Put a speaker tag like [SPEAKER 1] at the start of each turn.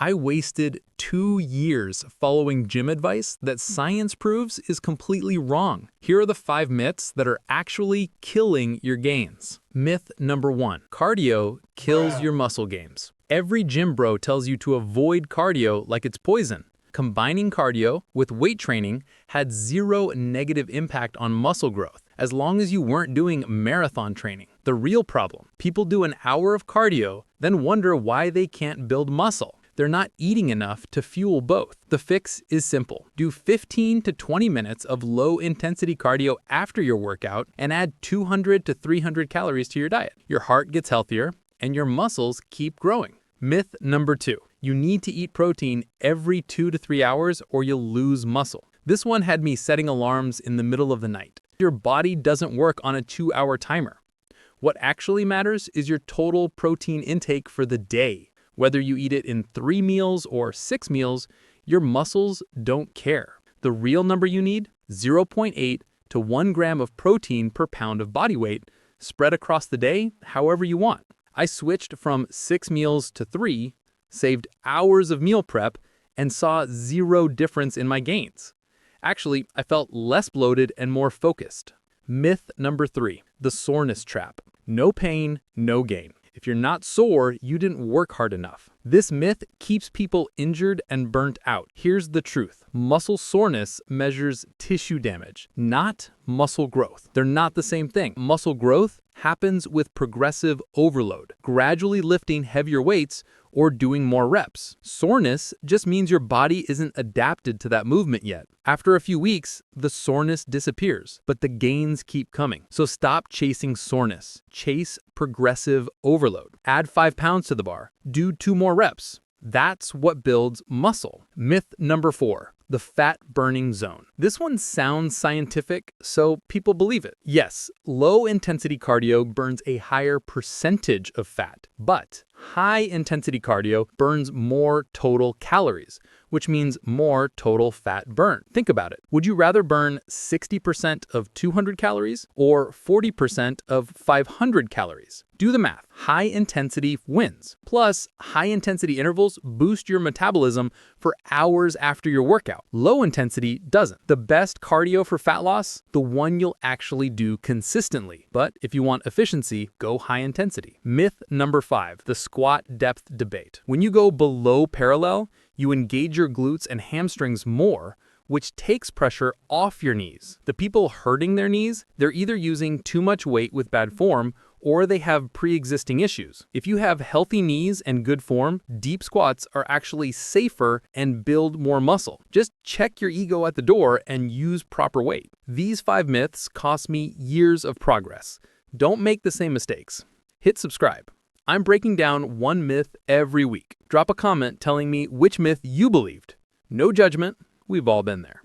[SPEAKER 1] I wasted 2 years following gym advice that science proves is completely wrong. Here are the 5 myths that are actually killing your gains. Myth number 1. Cardio kills your muscle gains. Every gym bro tells you to avoid cardio like it's poison. Combining cardio with weight training had 0 negative impact on muscle growth, as long as you weren't doing marathon training. The real problem: people do an hour of cardio, then wonder why they can't build muscle. They're not eating enough to fuel both. The fix is simple. Do 15 to 20 minutes of low-intensity cardio after your workout and add 200 to 300 calories to your diet. Your heart gets healthier and your muscles keep growing. Myth number 2. You need to eat protein every 2 to 3 hours or you'll lose muscle. This one had me setting alarms in the middle of the night. Your body doesn't work on a 2-hour timer. What actually matters is your total protein intake for the day. Whether you eat it in 3 meals or 6 meals, your muscles don't care. The real number you need: 0.8 to 1 gram of protein per pound of body weight, spread across the day however you want. I switched from 6 meals to 3, saved hours of meal prep, and saw 0 difference in my gains. Actually, I felt less bloated and more focused. Myth number 3. The soreness trap. No pain, no gain. If you're not sore, you didn't work hard enough. This myth keeps people injured and burnt out. Here's the truth. Muscle soreness measures tissue damage, not muscle growth. They're not the same thing. Muscle growth happens with progressive overload, gradually lifting heavier weights or doing more reps. Soreness just means your body isn't adapted to that movement yet. After a few weeks, the soreness disappears, but the gains keep coming. So stop chasing soreness. Chase progressive overload. Add 5 pounds to the bar. Do 2 more reps. That's what builds muscle. Myth number 4. The fat burning zone. This one sounds scientific, so people believe it. Yes, low-intensity cardio burns a higher percentage of fat, but high-intensity cardio burns more total calories, which means more total fat burn. Think about it. Would you rather burn 60% of 200 calories or 40% of 500 calories? Do the math. High intensity wins. Plus, high intensity intervals boost your metabolism for hours after your workout. Low intensity doesn't. The best cardio for fat loss? The one you'll actually do consistently. But if you want efficiency, go high intensity. Myth number 5. The squat depth debate. When you go below parallel, you engage your glutes and hamstrings more, which takes pressure off your knees. The people hurting their knees, they're either using too much weight with bad form or they have pre-existing issues. If you have healthy knees and good form, deep squats are actually safer and build more muscle. Just check your ego at the door and use proper weight. These 5 myths cost me years of progress. Don't make the same mistakes. Hit subscribe. I'm breaking down 1 myth every week. Drop a comment telling me which myth you believed. No judgment, we've all been there.